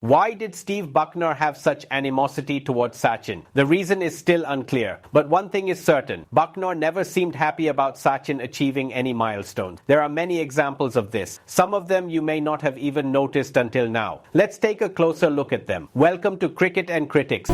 Why did Steve Bucknor have such animosity towards Sachin? The reason is still unclear, but one thing is certain. Bucknor never seemed happy about Sachin achieving any milestones. There are many examples of this. Some of them you may not have even noticed until now. Let's take a closer look at them. Welcome to Cricket and Critics.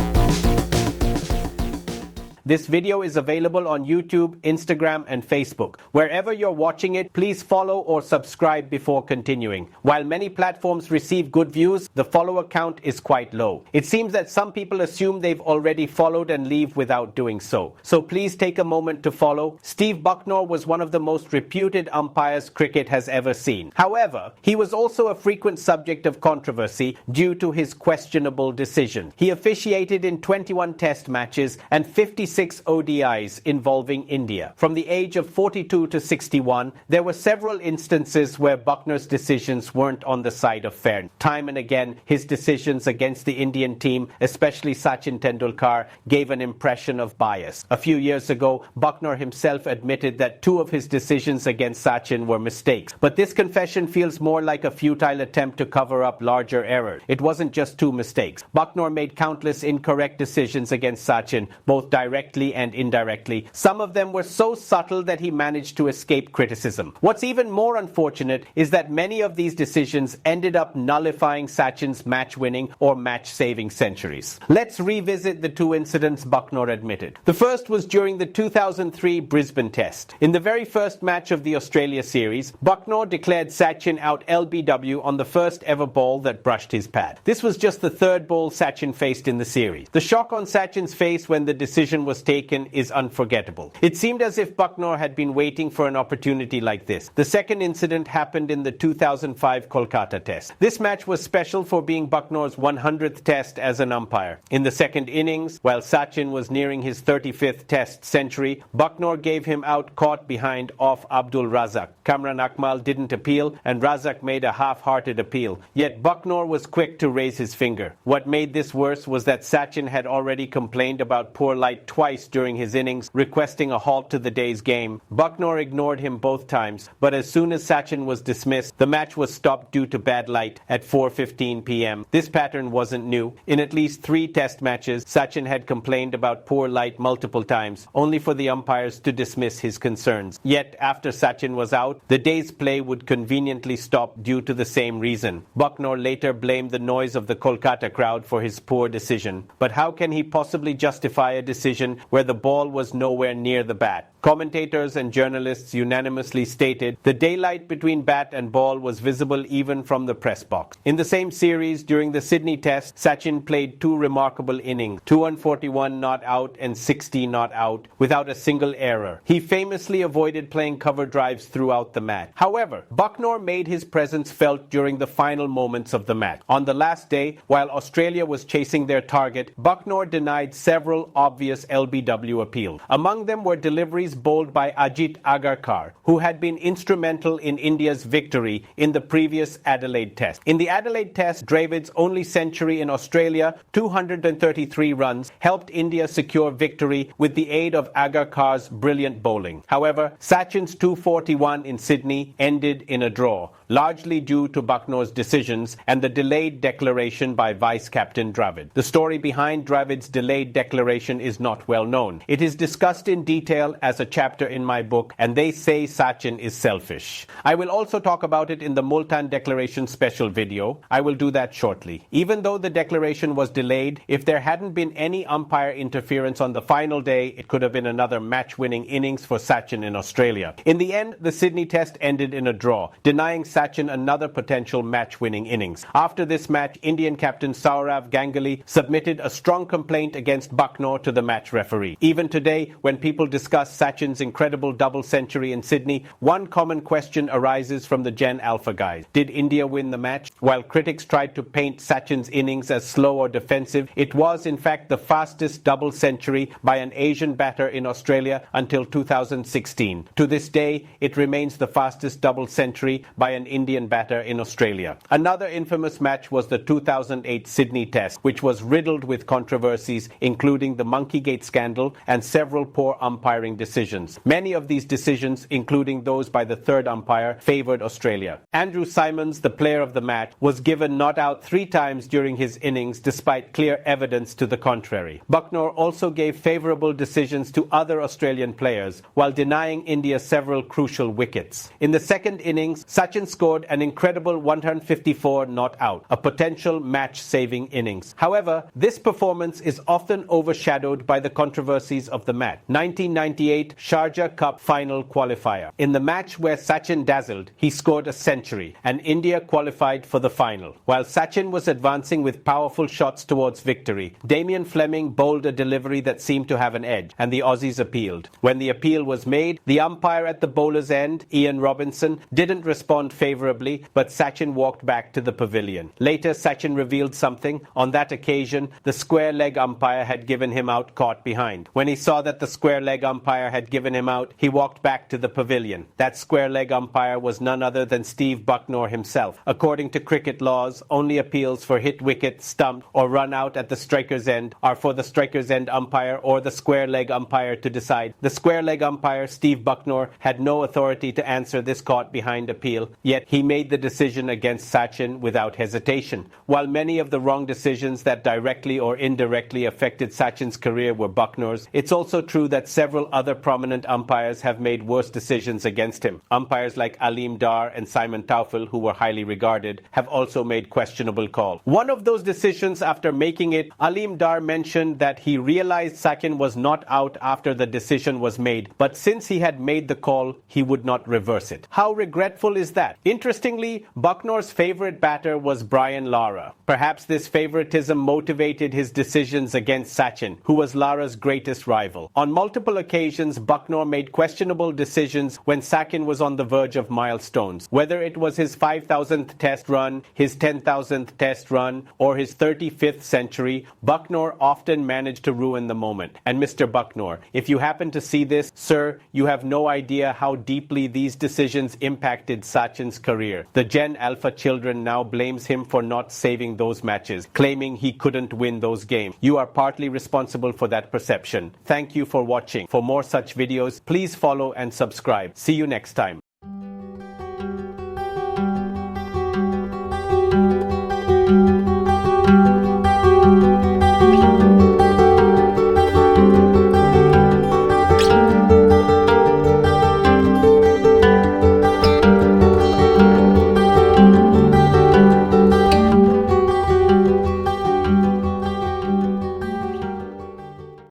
This video is available on YouTube, Instagram, and Facebook. Wherever you're watching it, please follow or subscribe before continuing. While many platforms receive good views, the follower count is quite low. It seems that some people assume they've already followed and leave without doing so. So please take a moment to follow. Steve Bucknor was one of the most reputed umpires cricket has ever seen. However, he was also a frequent subject of controversy due to his questionable decision. He officiated in 21 test matches and 56 ODIs involving India. From the age of 42 to 61, there were several instances where Bucknor's decisions weren't on the side of fairness. Time and again, his decisions against the Indian team, especially Sachin Tendulkar, gave an impression of bias. A few years ago, Bucknor himself admitted that 2 of his decisions against Sachin were mistakes. But this confession feels more like a futile attempt to cover up larger errors. It wasn't just 2 mistakes. Bucknor made countless incorrect decisions against Sachin, both directly and indirectly. Some of them were so subtle that he managed to escape criticism. What's even more unfortunate is that many of these decisions ended up nullifying Sachin's match-winning or match-saving centuries. Let's revisit the 2 incidents Bucknor admitted. The first was during the 2003 Brisbane Test. In the very first match of the Australia series, Bucknor declared Sachin out LBW on the first ever ball that brushed his pad. This was just the 3rd ball Sachin faced in the series. The shock on Sachin's face when the decision was taken is unforgettable. It seemed as if Bucknor had been waiting for an opportunity like this. The second incident happened in the 2005 Kolkata Test. This match was special for being Bucknor's 100th Test as an umpire. In the second innings, while Sachin was nearing his 35th Test century, Bucknor gave him out caught behind off Abdul Razak. Kamran Akmal didn't appeal, and Razak made a half-hearted appeal. Yet Bucknor was quick to raise his finger. What made this worse was that Sachin had already complained about poor light twice during his innings, requesting a halt to the day's game. Bucknor ignored him both times, but as soon as Sachin was dismissed, the match was stopped due to bad light at 4:15 p.m. This pattern wasn't new. In at least 3 test matches, Sachin had complained about poor light multiple times, only for the umpires to dismiss his concerns. Yet, after Sachin was out, the day's play would conveniently stop due to the same reason. Bucknor later blamed the noise of the Kolkata crowd for his poor decision. But how can he possibly justify a decision where the ball was nowhere near the bat? Commentators and journalists unanimously stated the daylight between bat and ball was visible even from the press box. In the same series, during the Sydney Test, Sachin played 2 remarkable innings, 241 not out and 60 not out, without a single error. He famously avoided playing cover drives throughout the match. However, Bucknor made his presence felt during the final moments of the match. On the last day, while Australia was chasing their target, Bucknor denied several obvious LBW appeals. Among them were deliveries bowled by Ajit Agarkar, who had been instrumental in India's victory in the previous Adelaide Test. In the Adelaide Test, Dravid's only century in Australia, 233 runs, helped India secure victory with the aid of Agarkar's brilliant bowling. However, Sachin's 241 in Sydney ended in a draw, largely due to Bucknor's decisions and the delayed declaration by Vice-Captain Dravid. The story behind Dravid's delayed declaration is not well known. It is discussed in detail as a chapter in my book, and they say Sachin is selfish. I will also talk about it in the Multan Declaration special video. I will do that shortly. Even though the declaration was delayed, if there hadn't been any umpire interference on the final day, it could have been another match-winning innings for Sachin in Australia. In the end, the Sydney Test ended in a draw, denying Sachin another potential match-winning innings. After this match, Indian captain Sourav Ganguly submitted a strong complaint against Bucknor to the match referee. Even today, when people discuss Sachin's incredible double century in Sydney, one common question arises from the Gen Alpha guys. Did India win the match? While critics tried to paint Sachin's innings as slow or defensive, it was in fact the fastest double century by an Asian batter in Australia until 2016. To this day, it remains the fastest double century by an Indian batter in Australia. Another infamous match was the 2008 Sydney Test, which was riddled with controversies, including the Monkeygate scandal and several poor umpiring decisions. decisions. Many of these decisions, including those by the third umpire, favored Australia. Andrew Symonds, the player of the match, was given not out 3 times during his innings despite clear evidence to the contrary. Bucknor also gave favourable decisions to other Australian players while denying India several crucial wickets. In the second innings, Sachin scored an incredible 154 not out, a potential match-saving innings. However, this performance is often overshadowed by the controversies of the match. 1998 Sharjah Cup final qualifier. In the match where Sachin dazzled, he scored a century, and India qualified for the final. While Sachin was advancing with powerful shots towards victory, Damien Fleming bowled a delivery that seemed to have an edge, and the Aussies appealed. When the appeal was made, the umpire at the bowler's end, Ian Robinson, didn't respond favourably, but Sachin walked back to the pavilion. Later, Sachin revealed something. On that occasion, the square leg umpire had given him out caught behind. When he saw that the square leg umpire had given him out, he walked back to the pavilion. That square leg umpire was none other than Steve Bucknor himself. According to cricket laws, only appeals for hit wicket, stumped, or run out at the striker's end are for the striker's end umpire or the square leg umpire to decide. The square leg umpire, Steve Bucknor, had no authority to answer this caught behind appeal, yet he made the decision against Sachin without hesitation. While many of the wrong decisions that directly or indirectly affected Sachin's career were Bucknor's, it's also true that several other prominent umpires have made worse decisions against him. Umpires like Aleem Dar and Simon Taufel, who were highly regarded, have also made questionable calls. One of those decisions, after making it, Aleem Dar mentioned that he realized Sachin was not out after the decision was made, but since he had made the call, he would not reverse it. How regretful is that? Interestingly, Bucknor's favourite batter was Brian Lara. Perhaps this favouritism motivated his decisions against Sachin, who was Lara's greatest rival. On multiple occasions, Bucknor made questionable decisions when Sachin was on the verge of milestones. Whether it was his 5,000th test run, his 10,000th test run, or his 35th century, Bucknor often managed to ruin the moment. And Mr. Bucknor, if you happen to see this, sir, you have no idea how deeply these decisions impacted Sachin's career. The Gen Alpha children now blames him for not saving those matches, claiming he couldn't win those games. You are partly responsible for that perception. Thank you for watching. For more such videos, please follow and subscribe. See you next time.